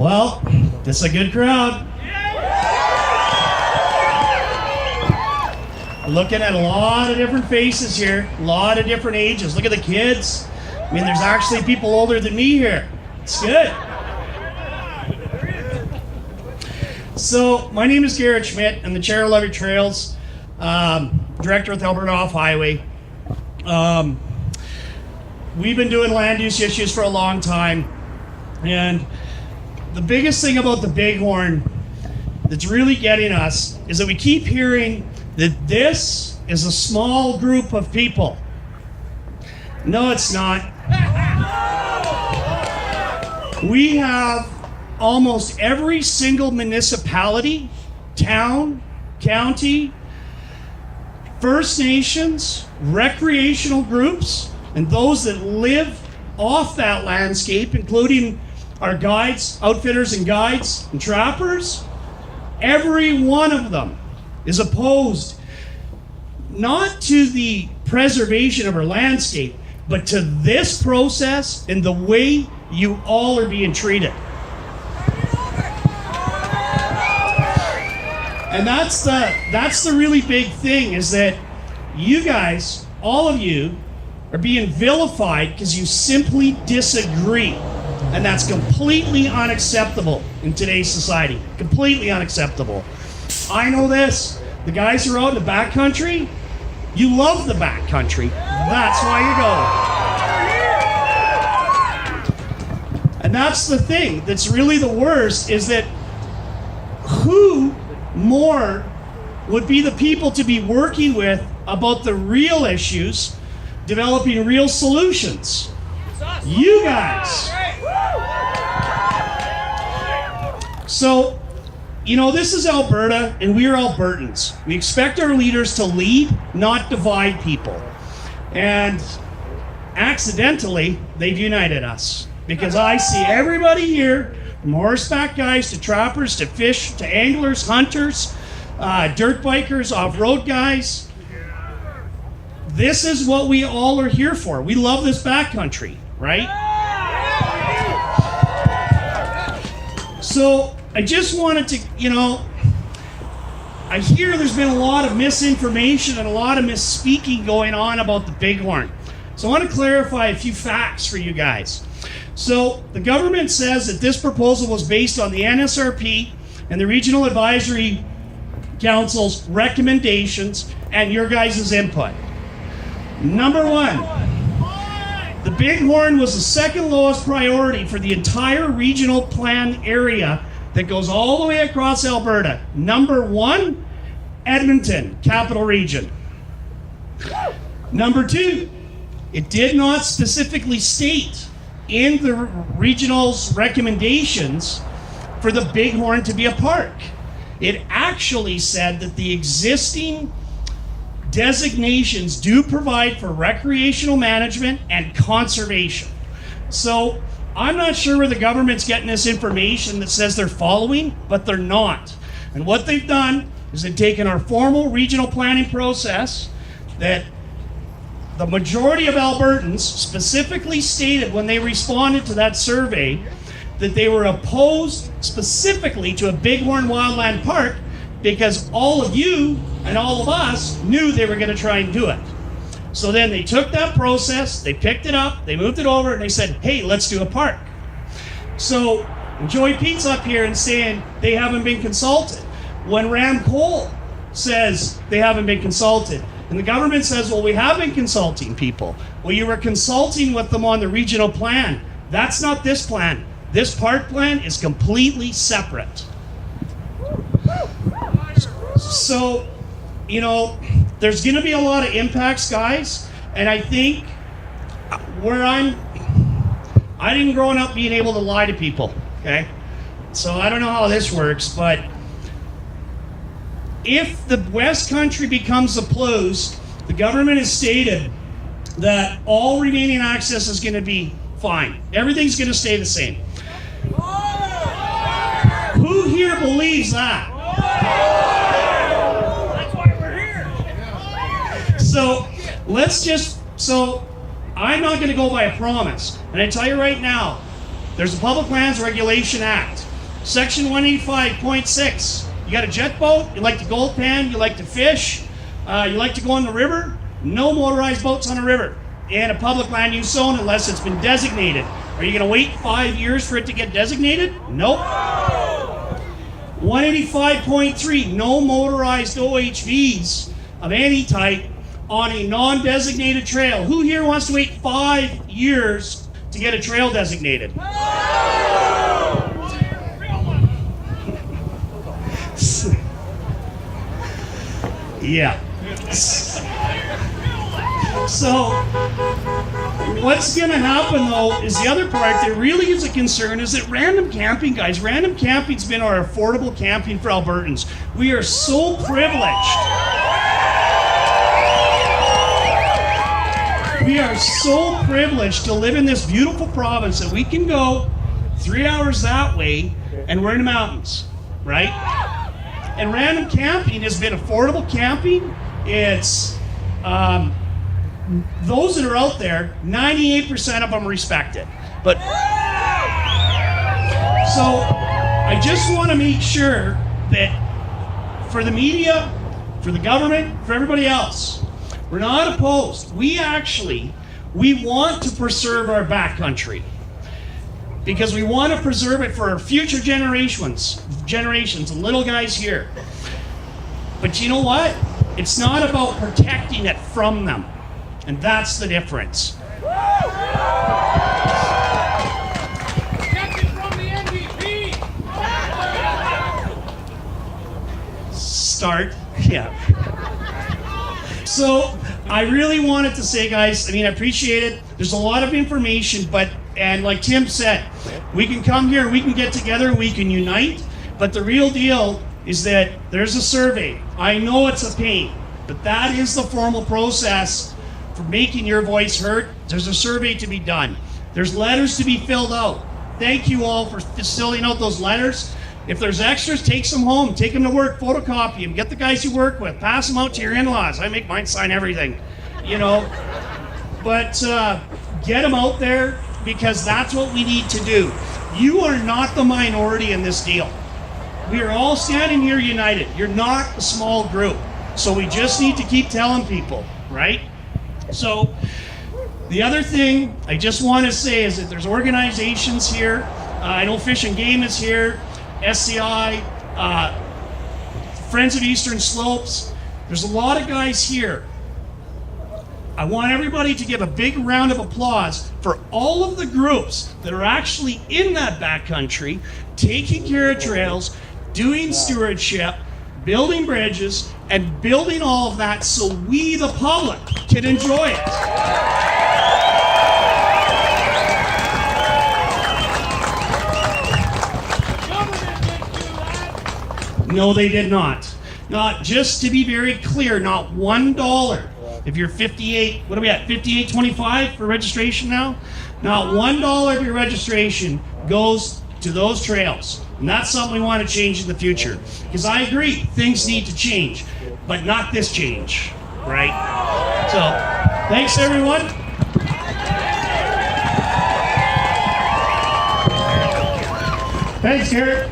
Well, this is a good crowd. Looking at a lot of different faces here, a lot of different ages. Look at the kids. I mean, there's actually people older than me here. It's good. So, my name is Garett Schimdt. I'm the chair of Levy Trails, director with Alberta Off-Highway. We've been doing land use issues for a long time, and the biggest thing about the Bighorn that's really getting us is that we keep hearing that this is a small group of people. No, it's not. We have almost every single municipality, town, county, First Nations, recreational groups, and those that live off that landscape, including our guides, outfitters and guides and trappers. Every one of them is opposed not to the preservation of our landscape, but to this process and the way you all are being treated. And that's the really big thing, is that you guys, all of you, are being vilified because you simply disagree. And that's completely unacceptable in today's society. Completely unacceptable. I know this. The guys who are out in the backcountry, you love the backcountry. That's why you go. And that's the thing that's really the worst, is that who more would be the people to be working with about the real issues, developing real solutions? You guys. So, you know, this is Alberta, and we are Albertans. We expect our leaders to lead, not divide people. And accidentally, they've united us. Because I see everybody here, from horseback guys to trappers to fish to anglers, hunters, dirt bikers, off-road guys. This is what we all are here for. We love this backcountry, right? So I just wanted to, I hear there's been a lot of misinformation and a lot of misspeaking going on about the Bighorn. So I want to clarify a few facts for you guys. So the government says that this proposal was based on the NSRP and the Regional Advisory Council's recommendations and your guys' input. Number one, the Bighorn was the second lowest priority for the entire regional plan area that goes all the way across Alberta. Number one, Edmonton, capital region. Number two, it did not specifically state in the regional's recommendations for the Bighorn to be a park. It actually said that the existing designations do provide for recreational management and conservation. So I'm not sure where the government's getting this information that says they're following, but they're not. And what they've done is they've taken our formal regional planning process that the majority of Albertans specifically stated when they responded to that survey that they were opposed specifically to a Bighorn Wildland Park because all of you and all of us knew they were going to try and do it. So then they took that process, they picked it up, they moved it over, and they said, hey, let's do a park. So Joey Pete's up here and saying they haven't been consulted. When Ram Cole says they haven't been consulted, and the government says, well, we have been consulting people. Well, you were consulting with them on the regional plan. That's not this plan. This park plan is completely separate. So, there's going to be a lot of impacts, guys. And I think I didn't grow up being able to lie to people, okay? So I don't know how this works, but if the West Country becomes a PLUS, the government has stated that all remaining access is going to be fine. Everything's going to stay the same. Who here believes that? That's why we're here. So I'm not going to go by a promise. And I tell you right now, there's a Public Lands Regulation Act. Section 185.6. You got a jet boat, you like to gold pan, you like to fish, you like to go on the river, no motorized boats on the river in a public land use zone unless it's been designated. Are you going to wait 5 years for it to get designated? Nope. 185.3, no motorized OHVs of any type on a non-designated trail. Who here wants to wait 5 years to get a trail designated? Yeah. So, what's going to happen though is the other part that really is a concern is that random camping, guys, random camping's been our affordable camping for Albertans. We are so privileged. We are so privileged to live in this beautiful province that we can go 3 hours that way and we're in the mountains, right? And random camping has been affordable camping. It's those that are out there, 98% of them respect it. But so I just want to make sure that for the media, for the government, for everybody else, we're not opposed. We want to preserve our backcountry because we want to preserve it for our future generations, the little guys here. But you know what? It's not about protecting it from them. And that's the difference. Protected from the NDP. Start. Yeah. So I really wanted to say, guys, I appreciate it. There's a lot of information, and like Tim said, we can come here, we can get together, we can unite, but the real deal is that there's a survey. I know it's a pain, but that is the formal process for making your voice heard. There's a survey to be done. There's letters to be filled out. Thank you all for filling out those letters. If there's extras, take some home, take them to work, photocopy them, get the guys you work with, pass them out to your in-laws. I make mine sign everything, But get them out there because that's what we need to do. You are not the minority in this deal. We are all standing here united. You're not a small group. So we just need to keep telling people, right? So the other thing I just want to say is that there's organizations here. I know Fish and Game is here, SCI, Friends of Eastern Slopes. There's a lot of guys here. I want everybody to give a big round of applause for all of the groups that are actually in that backcountry, taking care of trails, doing stewardship, building bridges, and building all of that so we, the public, can enjoy it. No, they did not. Not, just to be very clear, not $1. If you're 58, what are we at, 58.25 for registration now? Not $1 of your registration goes to those trails. And that's something we want to change in the future. Because I agree, things need to change, but not this change, right? So, thanks everyone. Thanks, Garett.